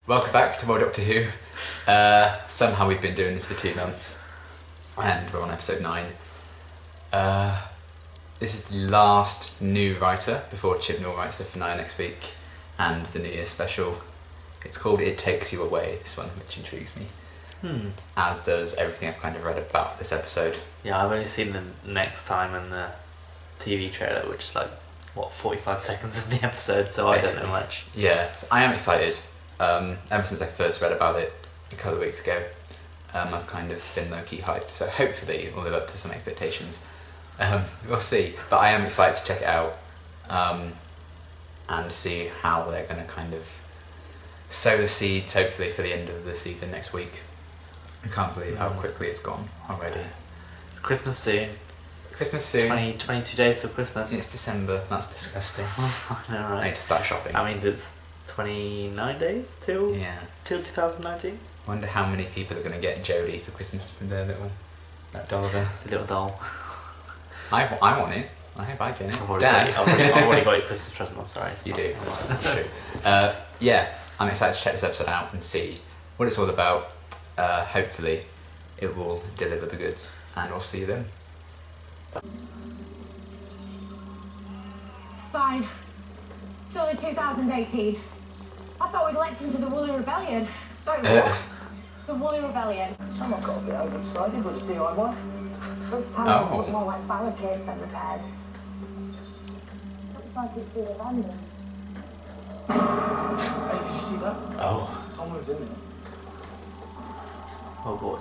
Welcome back to More Doctor Who. Somehow we've been doing this for 2 months and we're on episode 9. This is the last new writer before Chibnall writes the finale next week and the New Year special. It's called It Takes You Away, this one, which intrigues me. As does everything I've kind of read about this episode. Yeah, I've only seen the next time in the TV trailer, which is like, what, 45 seconds of the episode, so basically. I don't know much. Yeah, so I am excited. Ever since I first read about it a couple of weeks ago, I've kind of been low-key hyped, so hopefully it will live up to some expectations. We'll see, but I am excited to check it out and see how they're going to kind of sow the seeds, hopefully, for the end of the season next week. I can't believe how quickly it's gone already. It's Christmas soon. Christmas soon. 22 days till Christmas. It's December, that's disgusting. I know, right? I need to start shopping. That means it's 29 days till 2019. I wonder how many people are going to get Jodie for Christmas with their that doll there. The little doll. I want it. I hope I get it. I've already got your Christmas present, I'm sorry. You do, that's true. Yeah, I'm excited to check this episode out and see what it's all about. Hopefully it will deliver the goods and we'll see you then. It's fine. It's only 2018. I thought we'd leapt into the Woolly Rebellion. Sorry, what? The Woolly Rebellion. Someone got a bit overexcited, but it's DIY. Those panels look more like barricades than repairs. Looks like it's been abandoned. Hey, did you see that? Oh. Someone's in there. Oh boy.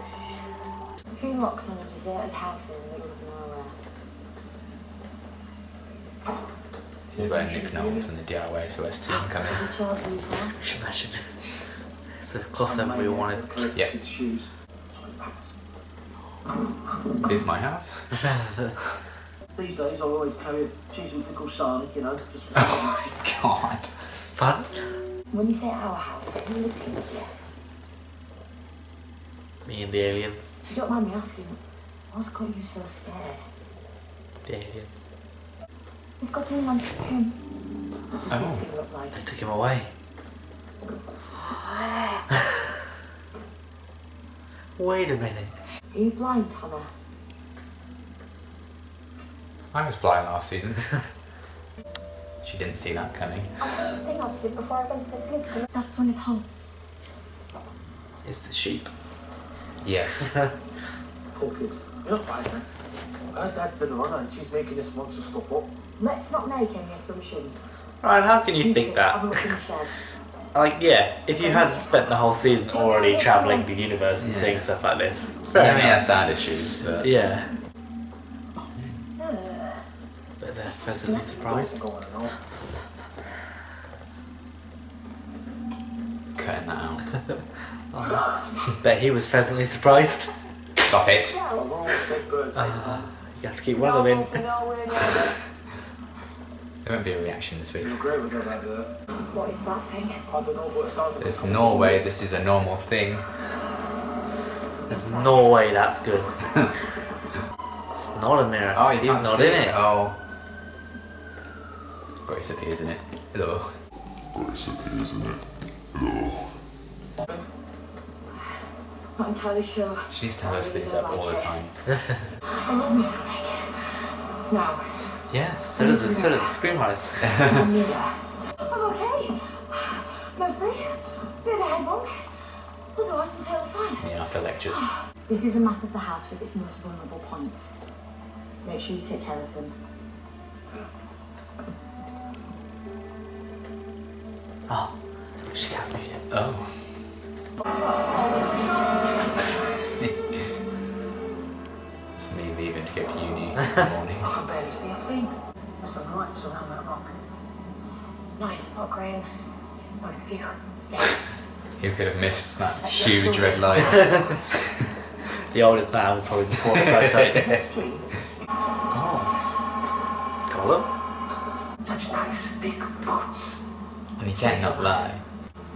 3 locks on a deserted house in the middle of nowhere. This is where Nick Knowles and the DIY SOS team come in. Just imagine. It's a crossover we wanted. Yep. Is this my house? These days I always carry a cheese and pickle sarnie, you know, just for Oh God. Pardon? When you say our house, who lives here with you? Me and the aliens. If you don't mind me asking, what's got you so scared? The aliens. We've got him on him. What does this thing look like? They took him away. Wait a minute. Are you blind, Hannah? I was blind last season. She didn't see that coming. I put the thing out of it before I went to sleep. That's when it haunts. It's the sheep. Yes. poor kid. You're not bad, man. I heard Dad did a run and she's making this monster stop up. Let's not make any assumptions. Ryan, how can you think that? Have a look in the shed. Like, yeah, if you hadn't spent the whole season already travelling the universe and seeing stuff like this, I fair know he enough. has dad issues, but... Yeah. But they're pleasantly surprised. Cutting that out. Bet he was pleasantly surprised. Stop it. You have to keep one of them in. There won't be a reaction this week. You're great with that there. What is that thing? I don't know what it sounds like. It's Norway, this is a normal thing. There's no way that's good. It's not a mirror. Oh, you He's can't not see in it. Oh. Grace appears in it. Hello. Grace appears in it. Hello. Not entirely sure. She used to have us things up all the time. I love me some egg. Now. Yes, so does the screenwriters. I'm okay. Mostly. Bit of a head bonk. Otherwise, I'm totally fine. Yeah, after lectures. This is a map of the house with its most vulnerable points. Make sure you take care of them. Oh, she can't read it. Oh. It's me leaving to go to uni in the mornings. I barely see a thing. There's some lights around that rock. Nice spot, Graham. Nice view. Stairs. Who could have missed that huge red light? The oldest man would probably be before his eyesight. Oh. Column? Such nice big boots. And he cannot lie.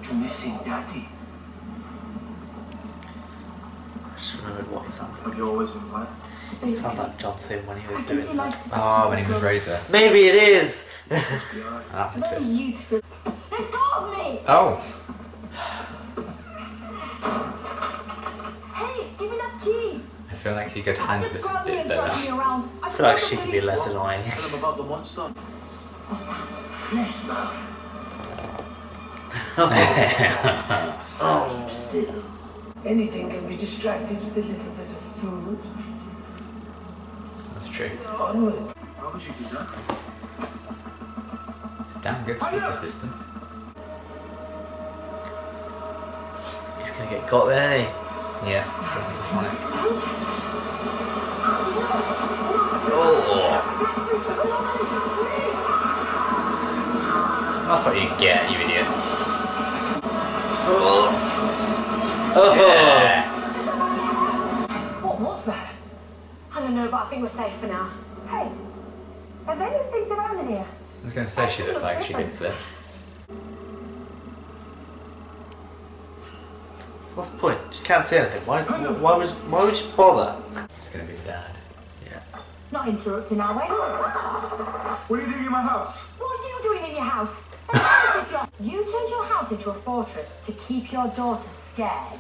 You're missing Daddy. I just remembered what he sounded like. Have you always been white? It sounded like Johnson when he was I can see doing lights that. to Oh, when he was Razor. Maybe it is! Must be alright. That's a Let twist. you to feel. Let go of me! Oh. feel like he could handle this a bit better. I feel like she could be less annoying. Tell him about the monster. Flesh mouth. Oh, still. Anything can be distracted with a little bit of food. That's true. Onward. Why would you do that? It's a damn good speaker system. He's gonna get got there, ain't he? Yeah, so it's a Sonic. Oh. That's what you get, you idiot. Oh. Yeah. What was that? I don't know, but I think we're safe for now. Hey, have they moved things around in here? I was going to say she looked like she'd been flipped. What's the point? She can't say anything. Why would she bother? It's going to be bad. Yeah. Not interrupting, are we? What are you doing in my house? What are you doing in your house? You turned your house into a fortress to keep your daughter scared.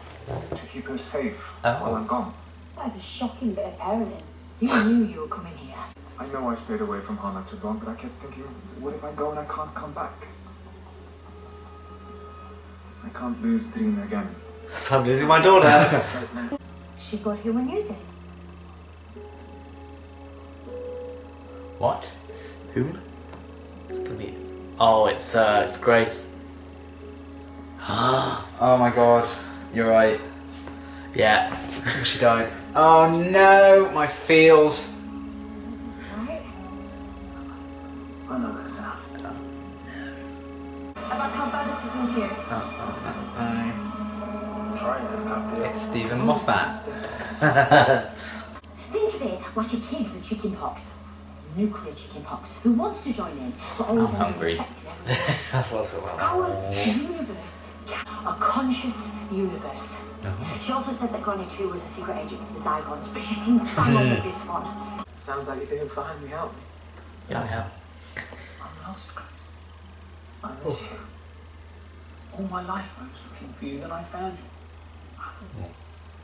To keep her safe Oh. while I'm gone. That's a shocking bit of parenting. You knew you were coming here. I know I stayed away from Hana too long, but I kept thinking, what if I go and I can't come back? I can't lose Trina again. So I'm losing my daughter. She got here when you did. What? Whom? It's gonna be. Oh, it's Grace. Oh my god, you're right. Yeah. She died. Oh no, my feels. Right? I know that sound. About how bad it is in here. I'm trying to look after you. It's Stephen Moffat. Think of it like a kid with chicken pox. Nuclear chicken pox, who wants to join in, but always I'm ends up hungry. infecting everyone. That's also well. Our universe, a conscious universe. She also said that Granny 2 was a secret agent for the Zygons, but she seems bang on with this one. Sounds like you're doing fine without me. Yeah, I have. I'm lost, Grace. I miss you. All my life I was looking for you, then I found you.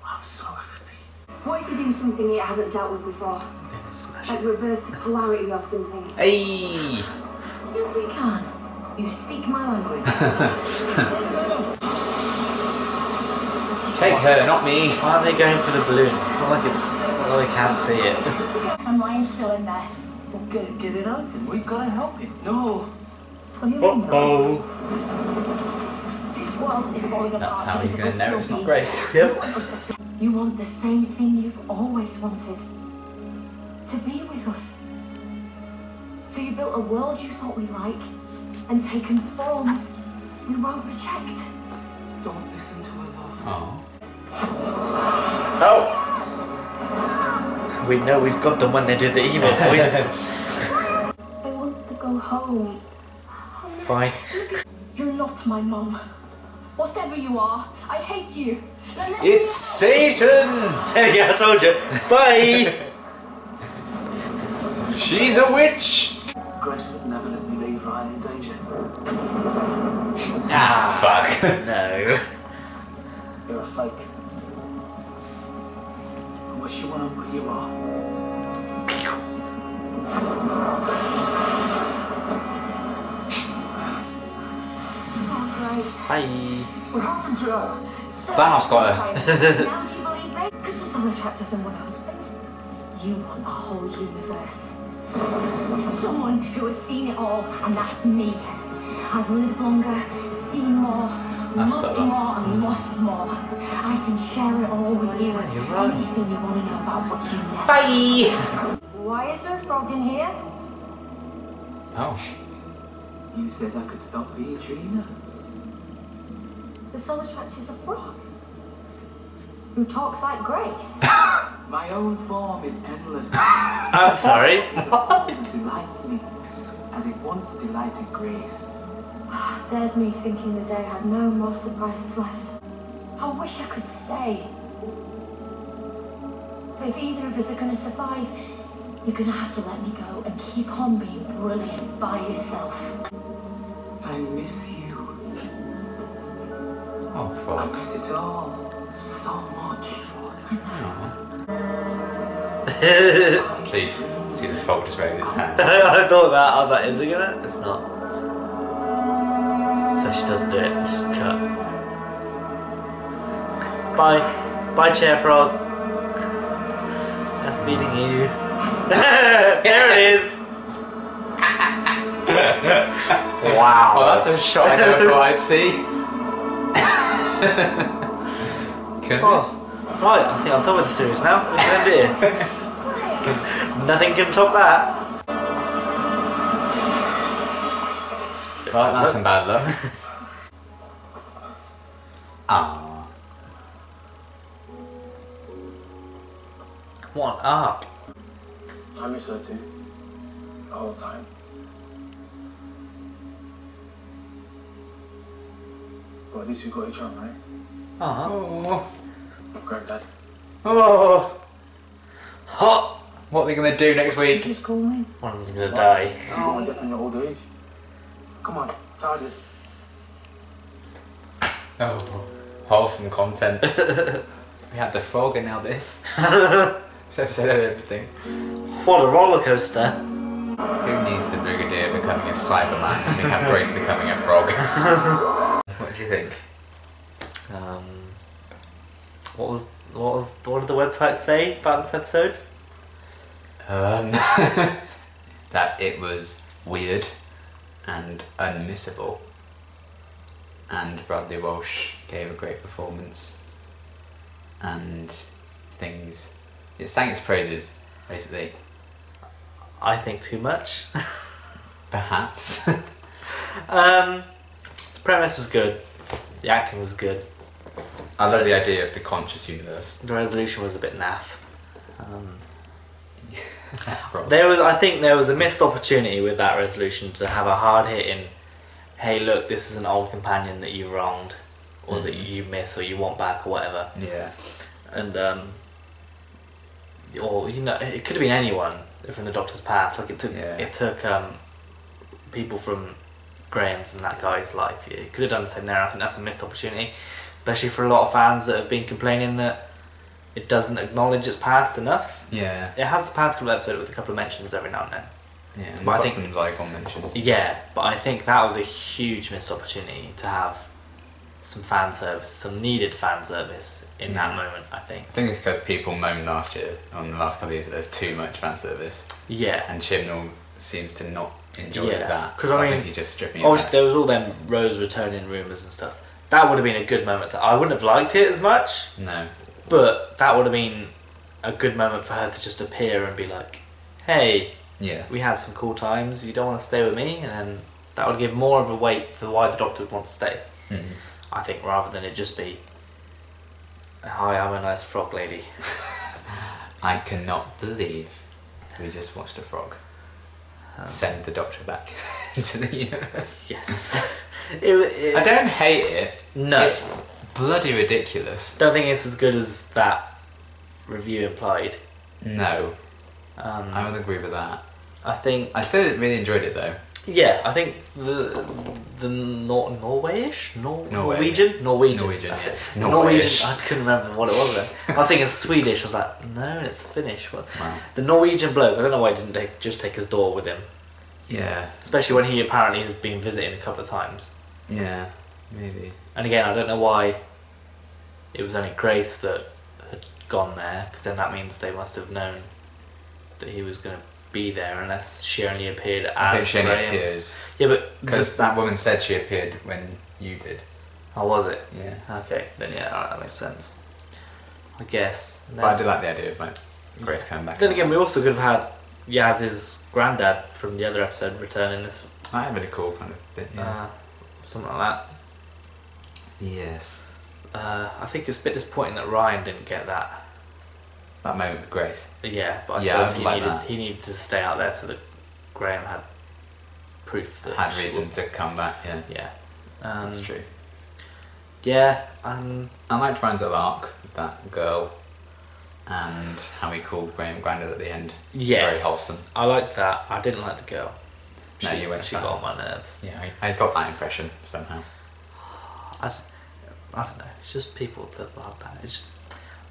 I'm so happy. What if you do something it hasn't dealt with before? Yeah, smash Like it. reverse the polarity or something? Hey! Yes, we can. You speak my language. Take her, not me. Why are they going for the balloon? It's not like they can't see it. And mine's still in there. Well, get it open. We've got to help him. No. What do you mean? Oh. This world is falling apart. That's how he's because going to of know us it's not still Grace. Yep. You want the same thing you've always wanted. To be with us. So you built a world you thought we like, and taken forms we won't reject. Don't listen to her, love. Oh. Oh. We know we've got them when they do the evil voice. I want to go home. Fine. You're not my mum. Whatever you are, I hate you. Now let me It's Satan! There you go, I told you. Bye. She's a witch! Grace would never let me leave Ryan in danger. Ah, fuck. No. You're a fake. I wish you weren't, but you are. Oh, Grace. Bye. What happened to her? Thanos got her. Now do you believe me? Because the Solar Trap doesn't want a husband. You want a whole universe. Someone who has seen it all, and that's me. I've lived longer, seen more, That's loved clever. more, and lost more. I can share it all with you. Yeah, you're right. Anything you want to know about what you know. Bye! Why is there a frog in here? Oh. You said I could stop being Trina. The Solar Trap is a frog. Who talks like Grace. My own form is endless. I'm sorry. It's a form that delights me, as it once delighted Grace. There's me thinking the day had no more surprises left. I wish I could stay. But if either of us are going to survive, you're going to have to let me go and keep on being brilliant by yourself. I miss you. Oh, I fuck. miss it all so much. Please see the frog just raise its hand. I thought that. I was like, is it gonna? It's not. So she doesn't do it. She's just cut. Bye. Bye, chair frog. That's meeting you. There it is. Wow. Oh, that's a shot I never thought I'd see. Oh, right, I think I'm done with the series now. We can end it here. Nothing can top that. Right, that's some bad luck. Ah. What an arc. I miss her too. The whole time. But at least we got each other, right? Uh-huh. Oh. Granddad. Oh. Hot. What are they going to do next week? Just call me. One of them's gonna die. Oh, I'm definitely old age. Come on, tired. Oh. Wholesome content. We had the frog and now this. This episode had everything. What a roller coaster. Who needs the Brigadier becoming a Cyberman and we have Grace becoming a frog? What do you think? What did the website say about this episode? That it was weird and unmissable. And Bradley Walsh gave a great performance. And things. It sang its praises, basically. I think too much. Perhaps. The premise was good. The acting was good. I love the idea of the conscious universe. The resolution was a bit naff. Frog. I think there was a missed opportunity with that resolution to have a hard hitting, hey look, this is an old companion that you wronged, or that you miss, or you want back, or whatever. Yeah. And or you know, it could have been anyone from the Doctor's past. Like it took people from Graham's and that guy's life. It could have done the same there. I think that's a missed opportunity, especially for a lot of fans that have been complaining that it doesn't acknowledge its past enough. Yeah. It has a past couple of episodes with a couple of mentions every now and then. Yeah, and But I got think- some Zygon mentioned. Yeah, but I think that was a huge missed opportunity to have some fan service, some needed fan service in that moment, I think. I think it's because people moaned last year, on the last couple of years, that there's too much fan service. Yeah. And Chibnall seems to not enjoy that. 'Cause So I mean, think he's just stripping it obviously back. there was all them Rose returning rumours and stuff. That would have been a good moment. I wouldn't have liked it as much, No. but that would have been a good moment for her to just appear and be like, hey, Yeah. we had some cool times, you don't want to stay with me? And then that would give more of a weight for why the Doctor would want to stay. Mhm. I think, rather than it just be, hi, I'm a nice frog lady. I cannot believe we just watched a frog send the Doctor back into the universe. Yes. I don't hate it. No. It's bloody ridiculous. Don't think it's as good as that review implied. No. Um, I will agree with that. I think, I still really enjoyed it though. yeah, I think the Norwegian? Norwegian, That's yeah. it. Norwegish. Norwegian. I couldn't remember what it was then. I was thinking Swedish. I was like, no, it's Finnish. What? Wow. The Norwegian bloke. I don't know why he didn't just take his door with him. Yeah. Especially when he apparently has been visiting a couple of times. Yeah. Maybe. And again, I don't know why it was only Grace that had gone there, because then that means they must have known that he was going to be there, unless she only appeared as I think she only Graham. appeared. Yeah, but Because that woman said she appeared when you did. how was it? Yeah. Okay, then yeah, alright, that makes sense. I guess. And But I then, do like the idea of like Grace coming back. then again, we also could have had Yaz's granddad from the other episode returning this, That would be a cool kind of bit. Yeah. something like that. Yes. I think it's a bit disappointing that Ryan didn't get that. That moment with Grace. Yeah, but I Yeah, suppose I'd like that. he needed to stay out there so that Graham had proof that Had she reason was- to come back. Yeah. Yeah. That's true. Yeah, I liked Ryan's little arc with that girl, and how he called Graham Grandad at the end. yes. Very wholesome. I liked that. I didn't like the girl. No, you went She for got that. on my nerves. Yeah, I got that impression somehow. I don't know. It's just people that like that.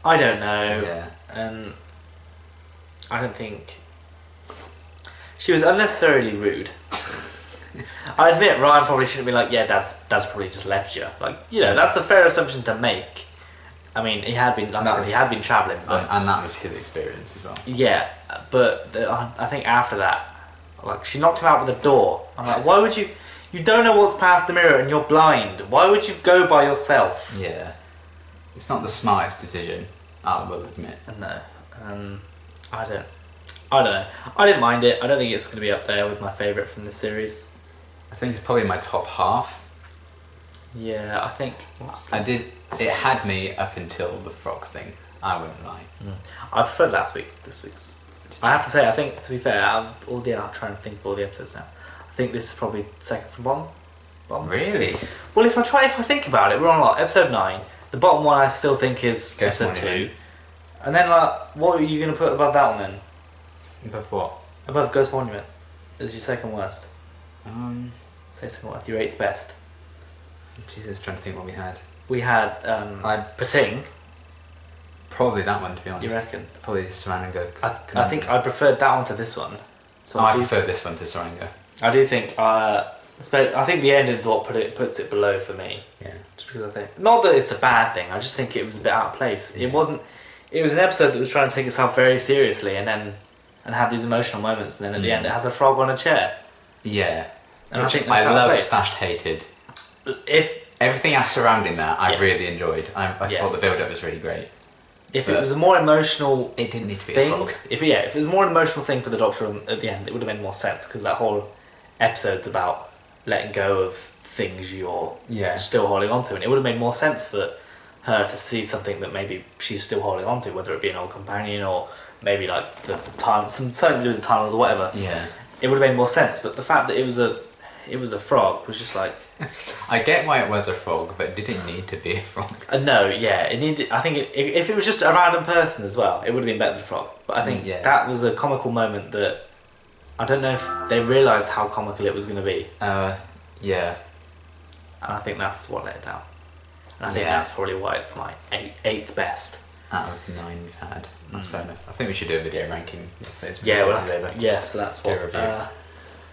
I don't know. Yeah. And I don't think she was unnecessarily rude. I admit Ryan probably shouldn't be like, yeah, Dad's probably just left you. Like, you know, that's a fair assumption to make. I mean, he had been, like I said, he had been travelling, but And that was his experience as well. yeah, but I think after that, like, she knocked him out with a door. I'm like, why would you? You don't know what's past the mirror and you're blind. Why would you go by yourself? Yeah. It's not the smartest decision, I will admit. No, I don't know. I didn't mind it. I don't think it's going to be up there with my favourite from this series. I think it's probably my top half. Yeah, I think. It had me up until the frog thing, I wouldn't lie. I preferred last week's this week's. I have to say, I think, to be fair, out of all the, I'm trying to think of all the episodes now. I think this is probably second from bottom. Really? Well, if I think about it, we're on like episode 9. The bottom one I still think is Ghost episode 2. Monument. And then, like, what are you going to put above that one then? Above what? Above Ghost Monument is your second worst. Say second worst. Your 8th best. Jesus, trying to think what we had. We had Pating. Probably that one, to be honest. You reckon? Probably Saranga. I think I preferred that one to this one. So I prefer this one to Saranga. I do think. I think the ending's what puts it below for me. Yeah. Just because I think, not that it's a bad thing. I just think it was a bit out of place. Yeah. It wasn't. It was an episode that was trying to take itself very seriously, and have these emotional moments, and then at the end it has a frog on a chair. Yeah. And Which I think that's out of loved place. slash hated. If Everything else surrounding that, I Yeah. really enjoyed. I thought Yes. the build-up was really great. it But was a more emotional It didn't need to be a thing, frog. if it was more an emotional thing for the Doctor at the end, it would have made more sense because that whole episode's about letting go of things you're Yeah. still holding on to, and it would have made more sense for her to see something that maybe she's still holding on to, whether it be an old companion or maybe like the time, something to do with the timeless or whatever. Yeah. It would have made more sense, but the fact that it was a frog was just like I get why it was a frog, but did it need to be a frog? no, yeah, it needed. I think if it was just a random person as well, it would have been better than a frog. But I think Yeah. that was a comical moment that I don't know if they realised how comical it was going to be, Yeah. and I think that's what let it down. And I think Yeah. that's probably why it's my eighth best. Out of the 9 we've had. That's fair enough. I think we should do a video ranking. So Yeah, well, so that's Do a what. review.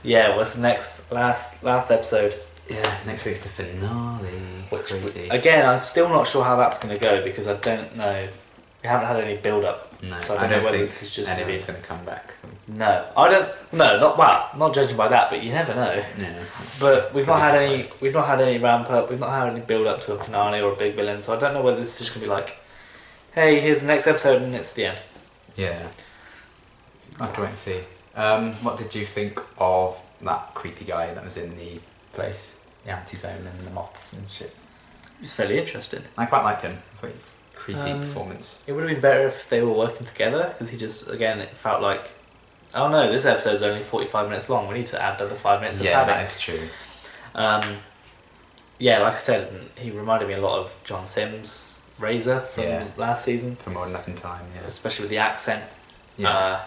Yeah, what's the next last episode? Yeah, next week's the finale. Crazy. Again, I'm still not sure how that's going to go because I don't know. We haven't had any build up. No, So I don't whether think this is just going to be. anyone's going to come back. No, I don't. No, not well. Not judging by that, but you never know. Yeah. But we've not Could be had any. surprised. We've not had any ramp up. We've not had any build up to a finale or a big villain. So I don't know whether this is just going to be like, hey, here's the next episode and it's the end. Yeah. I'll have to wait and see. What did you think of that creepy guy that was in the place? The anti-zone and the moths and shit. It was fairly interesting. I quite liked him. I thought creepy Um, performance. It would have been better if they were working together because he just again it felt like, oh no, this episode's only 45 minutes long. We need to add another 5 minutes of Yeah, padding. that is true. Yeah, like I said, he reminded me a lot of John Sims' Razor from Yeah. last season, For more than enough in time, yeah. especially with the accent. Yeah.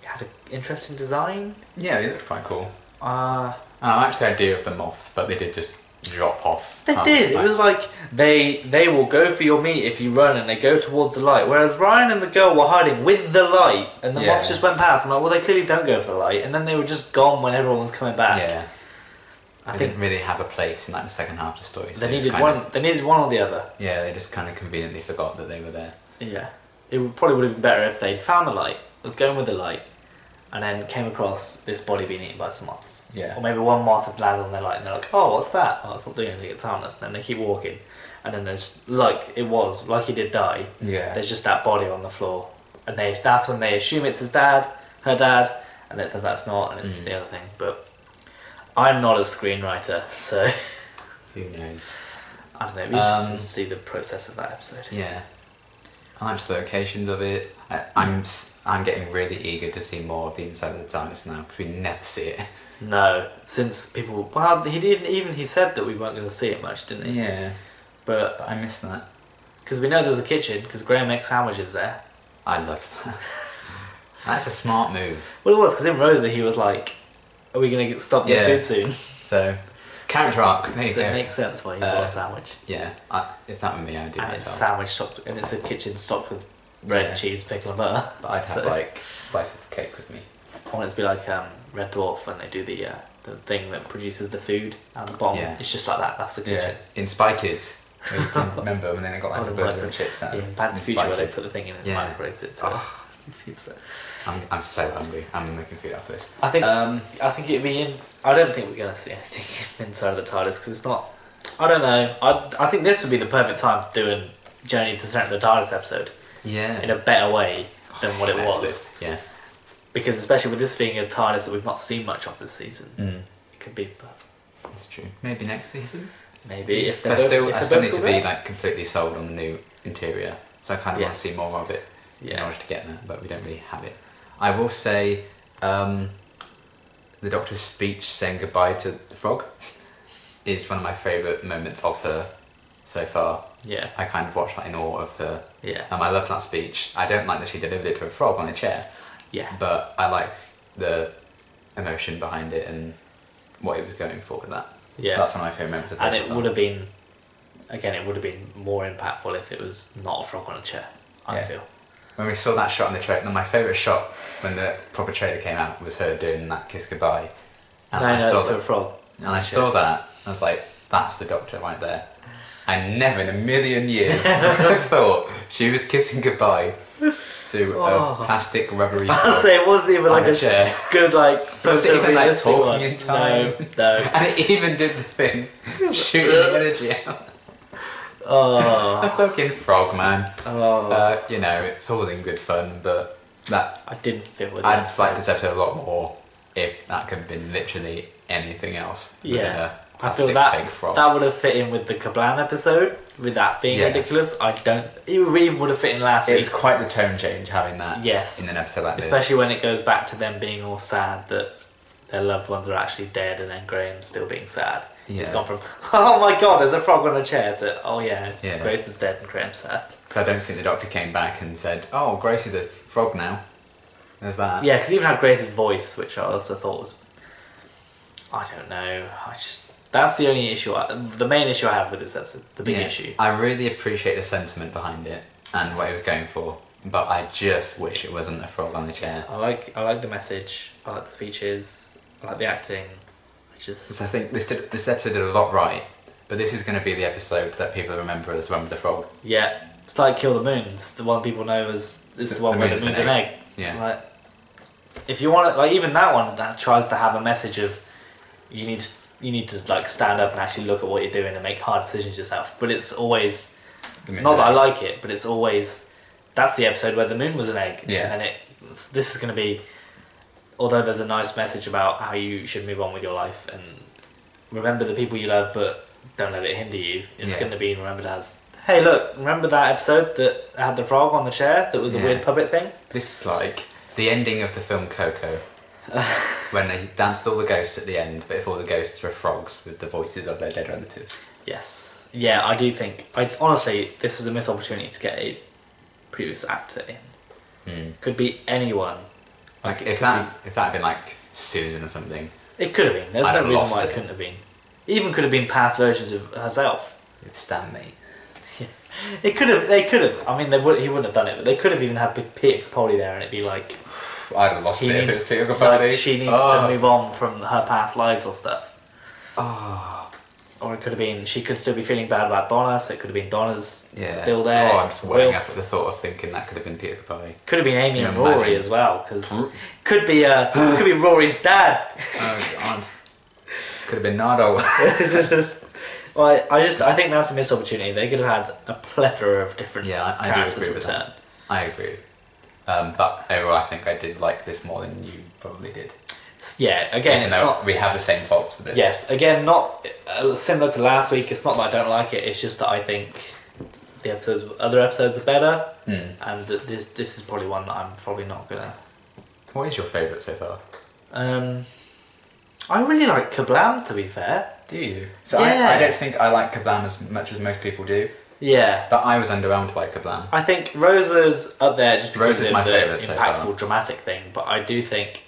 He had an interesting design. Yeah, he looked quite cool. Uh, I liked the idea of the moths, but they did just drop off. They half did. the It was like they will go for your meat if you run, and they go towards the light. Whereas Ryan and the girl were hiding with the light, and the Yeah. moths just went past. I'm like, well, they clearly don't go for the light, and then they were just gone when everyone was coming back. Yeah. I They think didn't really have a place in like the second half of the story. so they just needed kind one. of- They needed one or the other. Yeah, they just kind of conveniently forgot that they were there. Yeah, probably would have been better if they'd found the light, was going with the light, and then came across this body being eaten by some moths. Yeah. Or maybe one moth had landed on their light, and they're like, "Oh, what's that? Oh, it's not doing anything. It's harmless." And then they keep walking, and then there's like he did die. Yeah. There's just that body on the floor, and that's when they assume it's her dad, and then it turns out it's not, and it's the other thing. But I'm not a screenwriter, so Who knows? I don't know. It'd be interesting to see the process of that episode. Yeah. I liked the locations of it. I'm getting really eager to see more of the inside of the TARDIS now because we never see it. No, since people, he said that we weren't going to see it much, didn't he? Yeah. But But I miss that. because we know there's a kitchen, because Graham makes sandwiches there. I love that. That's a smart move. Well, it was because in Rosa he was like, "Are we going to stop the Yeah. food soon?" So Character arc. There you So it go. makes sense why you bought a sandwich. Yeah, if that were me, I'd do And that it's as a well. sandwich stocked, and it's a kitchen stocked with bread, Yeah. cheese, pickle, and butter. But I'd have So- like slices of cake with me. I want it to be like Red Dwarf when they do the thing that produces the food at the bottom. Yeah. It's just like that. That's the kitchen. In Spy Kids, where you can remember when they got like Oh, a the burger micro- and chips out Yeah, of in Back to the in Future Spy where they Kids. put the thing in and Yeah. microwaves it to pizza. I'm so hungry. I'm making food after this. I think it'd be in. I don't think we're gonna see anything inside of the TARDIS because it's not. I don't know. I think this would be the perfect time to do a Journey to the Center of the TARDIS episode Yeah. in a better way than what it That was. episode. Yeah. Because especially with this being a TARDIS that we've not seen much of this season, it could be. That's true. Maybe next season. Maybe if So they're I still, both, I if still they're need both to be there. like completely sold on the new interior. So I kind of want to Yes. see more of it in Yeah. order to get there, but we don't really have it. I will say, the Doctor's speech saying goodbye to the frog is one of my favourite moments of her so far. Yeah. I kind of watched that in awe of her. Yeah. I loved that speech. I don't like that she delivered it to a frog on a chair, Yeah. but I like the emotion behind it and what he was going for with that. Yeah. That's one of my favourite moments of And this it film. would have been, again, it would have been more impactful if it was not a frog on a chair. I Yeah. feel. When we saw that shot in the trailer, my favourite shot when the proper trailer came out was her doing that kiss goodbye. And No, I saw it's that, a frog. and I saw that, I was like, that's the Doctor right there. I never in a million years thought she was kissing goodbye to a plastic rubbery I frog. say it wasn't even On like a a chair. good like Was it even like photorealistic talking one. in time? No. And it even did the thing, shooting the energy out. Oh. A fucking frog, man. Oh. You know, it's all in good fun, but that I didn't feel with I'd that. just like this episode a lot more if that could have been literally anything else. Than Yeah. a I feel plastic that fake frog. that would have fit in with the Kablam episode, with that being Yeah. ridiculous. I don't. It even would have fit in last It's week. quite the tone change having that Yes. in an episode like Especially when it goes back to them being all sad that their loved ones are actually dead, and then Graham still being sad. It's Yeah. gone from oh my god, there's a frog on a chair to oh yeah, Yeah. Grace is dead and Graham's sad. this. Because I don't think the Doctor came back and said, "Oh, Grace is a frog now." There's that. Yeah, because even had Grace's voice, which I also thought was, I don't know. That's the only issue. The main issue I have with this episode, the big Yeah. issue. I really appreciate the sentiment behind it and what it was going for, but I just wish it wasn't a frog on the chair. I like the message. I like the speeches. I like the acting. Because I think this episode did a lot right, but this is going to be the episode that people remember as the one with the frog. Yeah, it's like Kill the Moon. It's the one people know as this is the one where the moon's an egg. Yeah. Like, if you want to, like, even that one that tries to have a message of you need to like stand up and actually look at what you're doing and make hard decisions yourself. But it's always not that I like it, but it's always that's the episode where the moon was an egg. Yeah. And this is going to be, although there's a nice message about how you should move on with your life and remember the people you love, but don't let it hinder you. It's Yeah. going to be remembered as, hey, look, remember that episode that had the frog on the chair that was a Yeah. weird puppet thing? This is like the ending of the film Coco, when they danced all the ghosts at the end, but if all the ghosts were frogs with the voices of their dead relatives. Yes. Yeah, I do think. Honestly, this was a missed opportunity to get a previous actor in. Could be anyone. Like it if could that had been like Susan or something, It could have been. There's I'd no have reason lost why it it. couldn't have been. Even could have been past versions of herself. it'd stand me. It could have. They could have. I mean, he wouldn't have done it, but they could have even had Peter Capaldi there, and it'd be like I'd have lost he it if needs, it's Peter like, Capaldi. she needs to move on from her past lives or stuff. Oh, Or it could have been she could still be feeling bad about Donna, so it could have been Donna's yeah. still there. Oh, I'm just welling Wilf. up at the thought of thinking that could have been Peter Capaldi. Could have been Amy Can and you Rory imagine? as well, because could be Rory's dad. Oh God. Could have been Nardo. Well, I think that's a missed opportunity. They could have had a plethora of different Yeah, I do characters agree with return. that. I agree. But overall, I think I did like this more than you probably did. Yeah, again, Even it's though not. we have the same faults with it. Yes, again, not similar to last week. It's not that I don't like it. It's just that I think the other episodes are better, and that this is probably one that I'm probably not gonna. What is your favourite so far? I really like Kablam, to be fair. Do you? So Yeah. I don't think I like Kablam as much as most people do. Yeah. But I was underwhelmed by Kablam. I think Rosa's up there just because Rosa's of my the favourite so impactful far. dramatic thing, but I do think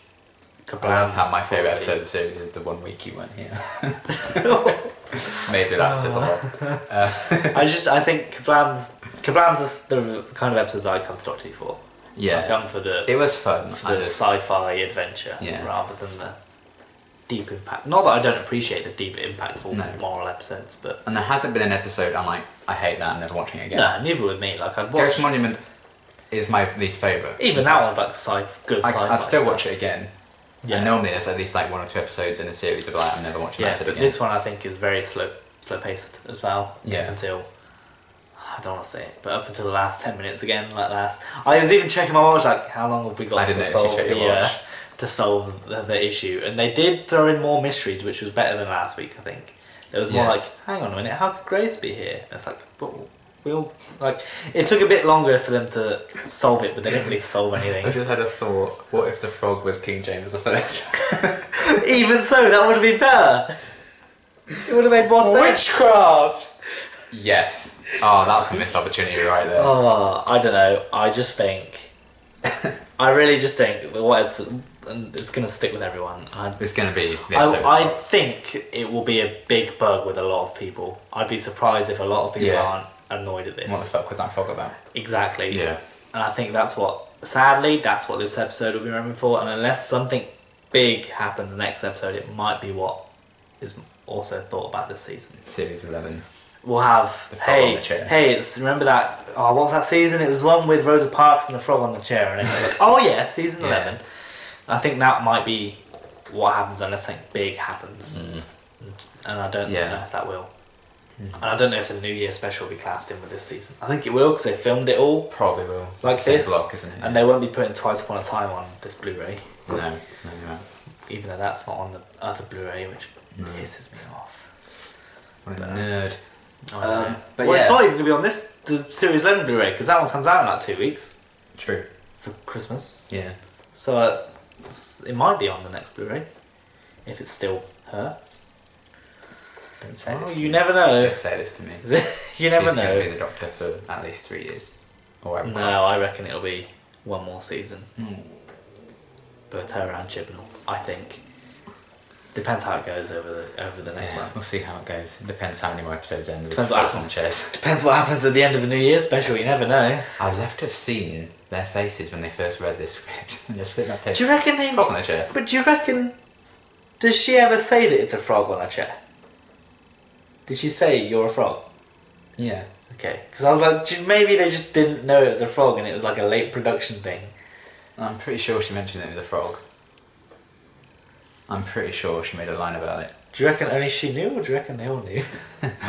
I love how my favourite episode of the series is the 1 week you weren't here. Maybe that says a lot. I think Kablam's is the kind of episodes I come to Doctor Who for. Yeah. I come for the It was fun. the sci-fi adventure Yeah. rather than the deep impact. Not that I don't appreciate the deep impactful No. moral episodes, but And there hasn't been an episode I'm like, I hate that, I'm never watching it again. no, neither with me. Like I'd watch. Ghost Monument is my least favourite. Even that one's like good sci-fi. I'd still stuff. watch it again. Yeah. And normally there's at least like 1 or 2 episodes in a series of like, I'm never watching Yeah, that but again. this one I think is very slow paced as well. Yeah. Up until I don't want to say it, but up until the last 10 minutes again, I was even checking my watch, like how long have we I got to didn't notice you solve checked your watch. to solve the issue? And they did throw in more mysteries, which was better than last week. I think there was more Yeah. like, hang on a minute, how could Grace be here? And it's like, but we'll like. It took a bit longer for them to solve it, but they didn't really solve I anything. just had a thought, what if the frog was King James I? Even so, that would have been better. It would have made more sense. Witchcraft! Yes. Oh, that's a missed opportunity right there. Oh, I don't know. I just think. I really just think that what episode, and it's gonna stick with everyone. It's going to be the episode. I think it will be a big bug with a lot of people. I'd be surprised if a lot of people Yeah. aren't annoyed at this. What the fuck was that frog about? Exactly. Yeah. And I think that's what. Sadly, that's what this episode will be remembered for. And unless something big happens next episode, it might be what is also thought about this season. Series 11. We'll have The frog on the chair. it's remember that what was that season? It was one with Rosa Parks and the frog on the chair, and everyone's like, oh yeah, season Yeah. 11. I think that might be what happens unless something big happens, and I don't Yeah. know if that will. And I don't know if the New Year special will be classed in with this season. I think it will because they filmed it all Probably will. It's like same this, block, isn't it? and they won't be putting Twice Upon a Time on this Blu-ray, No, no, no. even though that's not on the other Blu-ray, which pisses me off. What a nerd. But Well, yeah. it's not even going to be on this the Series 11 Blu-ray because that one comes out in like 2 weeks True. for Christmas. Yeah. So it might be on the next Blu-ray if it's still her. Don't say Oh, this to you me. never know. Don't say this to me. You never She's going know. to be the Doctor for at least 3 years. Or whatever. No, I reckon it'll be one more season. Hmm. Both her and Chibnall, I think. Depends how it goes over the next Yeah, one. we'll see how it goes. It depends how many more episodes end with Depends what frogs on happens. chairs. Depends what happens at the end of the New Year special. You never know. I'd love to have seen their faces when they first read this script and just flip that page. Do you reckon they? Frog on the chair. But do you reckon? Does she ever say that it's a frog on a chair? Did she say you're a frog? Yeah. Okay, because I was like, maybe they just didn't know it was a frog and it was like a late production thing. I'm pretty sure she mentioned it was a frog. I'm pretty sure she made a line about it. Do you reckon only she knew, or do you reckon they all knew?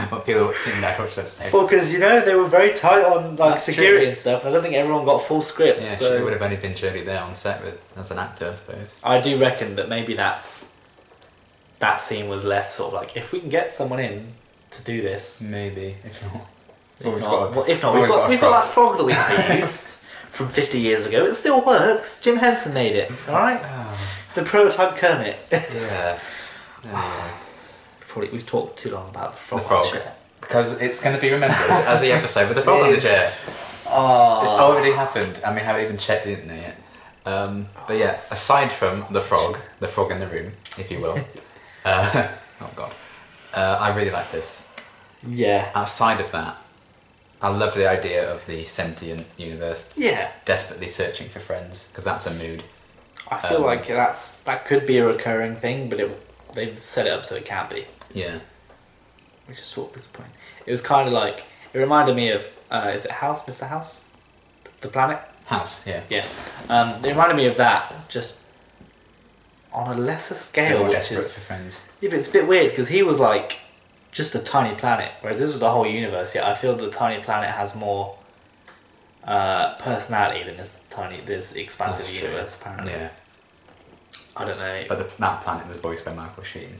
What people sitting there watching the stage. Well, because they were very tight on like That's security true. and stuff. And I don't think everyone got full Yeah, scripts. she so would have only been Jodie there on set with as an actor, I suppose. I do reckon that maybe that scene was left sort of like, if we can get someone in to do this. Maybe, if not. If not, we've always got a that frog that we used from 50 years ago. It still works. Jim Henson made it. All right. It's a prototype Kermit. Yeah. There you We've talked too long about the frog. The frog. on the chair. Because it's going to be remembered as the episode with the frog on the chair. Oh. It's already happened, and we haven't even checked the internet yet. But yeah, aside from the frog in the room, if you will. Oh god. I really like this. Yeah. Outside of that, I love the idea of the sentient universe Yeah. desperately searching for friends, because that's a mood. I feel like that could be a recurring thing, but they've set it up so it can't be, Yeah. which is sort of disappointing. It was kind of like, it reminded me of, is it House, Mr. House? The planet? House, yeah. Yeah. It reminded me of that, just on a lesser They're scale, all which desperate is... for friends. Yeah, but it's a bit weird, because he was like just a tiny planet, whereas this was a whole universe. Yeah, I feel the tiny planet has more personality than this expansive That's true. universe, apparently. Yeah. I don't know. But that planet was voiced by Michael Sheen.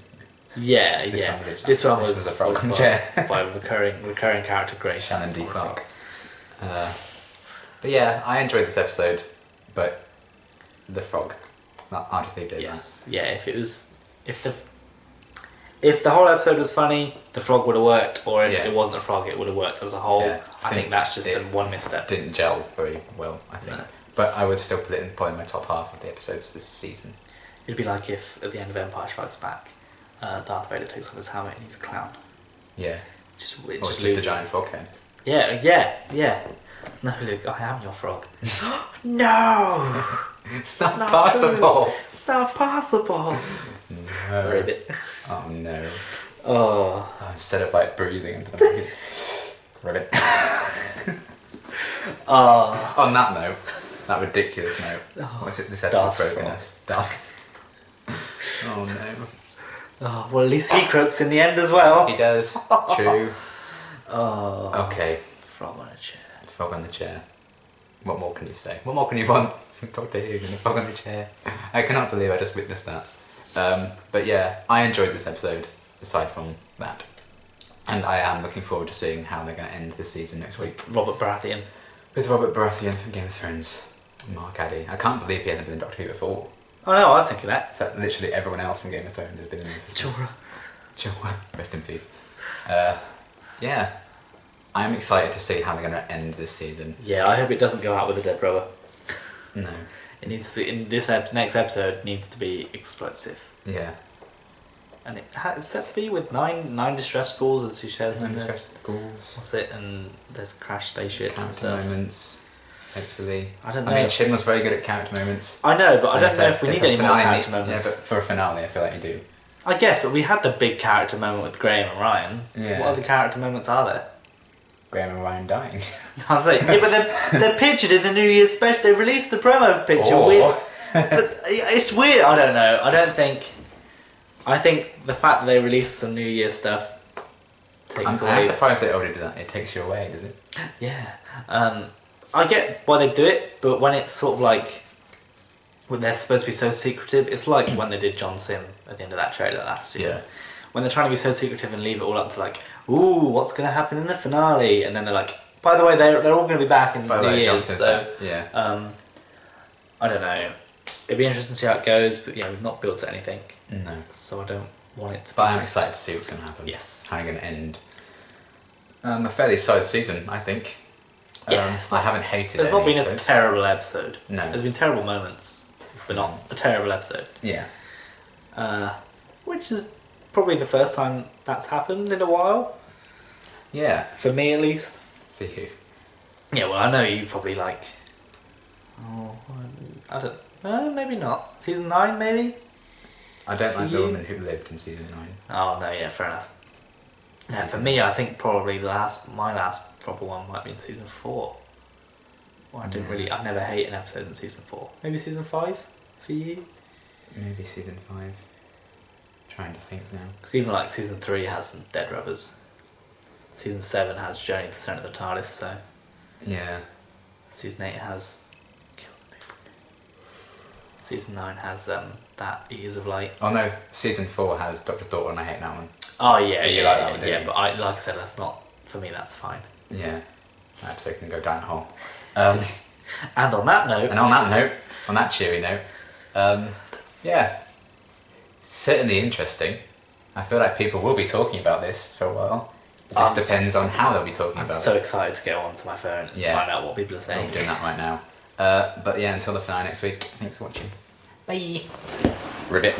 Yeah, This yeah. one was- This one this was was a frog voiced chair. by recurring character Grace. Shannon D. Clark. But yeah, I enjoyed this episode, but the frog. I'll just leave it at Yes. Yeah. If the whole episode was funny, the frog would have worked, or if Yeah. it wasn't a frog, it would have worked as a whole. Yeah. I think that's just It the one misstep. that. Didn't gel very well, I think. No. But I would still put it in probably my top half of the episodes this season. It'd be like if at the end of Empire Strikes Back, Darth Vader takes off his helmet and he's a clown. Yeah. Just, Or it's just a giant frog head. Yeah. No, Luke, I am your frog. No! It's not Not possible. It's not possible. No. Ribbit. Oh no. Oh. Oh, instead of like breathing into the mic. Ribbit. Oh. On that note, that ridiculous note. What's it? This episode Darth broken Frog. us. Darth. Oh no. Oh, well, at least he croaks in the end as well. He does. True. Oh. Okay. Frog on a chair. Frog on the chair. What more can you say? What more can you want? Doctor Who and a frog on the chair. I cannot believe I just witnessed that. But yeah, I enjoyed this episode, aside from that. And I am looking forward to seeing how they're going to end this season next week. Robert Baratheon. With Robert Baratheon from Game of Thrones. And Mark Addy. I can't believe he hasn't been in Doctor Who before. Oh no, I was thinking that. So literally everyone else from Game of Thrones has been in this. Jorah. Jorah. Rest in peace. Yeah. I'm excited to see how they're going to end this season. Yeah, I hope it doesn't go out with a dead brother. No. It needs to. In this next episode, needs to be explosive. Yeah. And it's set to be with nine distress calls, as she says. And in the- discussed goals. What's it? And there's crashed spaceships and Character stuff. moments. Hopefully. I don't I know. mean, Chin was very good at character moments. I know, but I don't And know if we need a any more finale character need- moments. Yeah, but for a finale, I feel like you do. I guess, but we had the big character moment with Graham and Ryan. Yeah. What other character moments are there? Graham and Ryan dying. I was like, yeah, but they're pictured in the New Year's special. They released the promo picture Or- with. But it's weird. I don't know. I think the fact that they released some New Year's stuff takes I'm away. surprised they already did that. It takes you away, does it? Yeah. I get why they do it, but when it's sort of like when they're supposed to be so secretive, it's like when they did John Sim at the end of that trailer last year. Yeah. When they're trying to be so secretive and leave it all up to like, ooh, what's going to happen in the finale? And then they're like, by the way, they're all going to be back in By the New way, Year's. Johnson's So, there. Yeah. I don't know. It'd be interesting to see how it goes, but yeah, we've not built to anything, No. so I don't want it to be But I'm just- excited to see what's going to happen. Yes. How it's going to end. A fairly solid season, I think. Yeah, it's I not- haven't hated There's not any been a episodes. terrible episode. No. There's been terrible moments, but not a terrible episode. Yeah. Which is probably the first time that's happened in a while, Yeah. for me at least. For you. Yeah, well, I know you probably like. Oh, I don't. Maybe not. Season 9, maybe. I don't For like the you? woman who lived in season 9. Oh no, yeah, fair enough. Yeah, for me, I think probably my last proper one might be in season 4. Well, I never hate an episode in season 4. Maybe season 5 for you. Maybe season 5. Trying to think now. Because even like season 3 has some dead rubbers. Season 7 has Journey to the Centre of the TARDIS, so Yeah. season 8 has Kill the Moon. Season 9 has that Ears of Light. Oh no, season 4 has Doctor's Daughter and I hate that one. Oh yeah, You yeah, like that one, don't yeah. you? But like I said, that's not for me. That's fine. Yeah. That episode can go down a hole. And on that note, And on that note, on that cheery note, yeah. Certainly interesting. I feel like people will be talking about this for a while. It just depends on how they'll be talking I'm about so it. excited to go onto my phone and Yeah. find out what people are I'm saying. doing that right now. But yeah, until the finale next week, thanks for watching. Bye. Ribbit.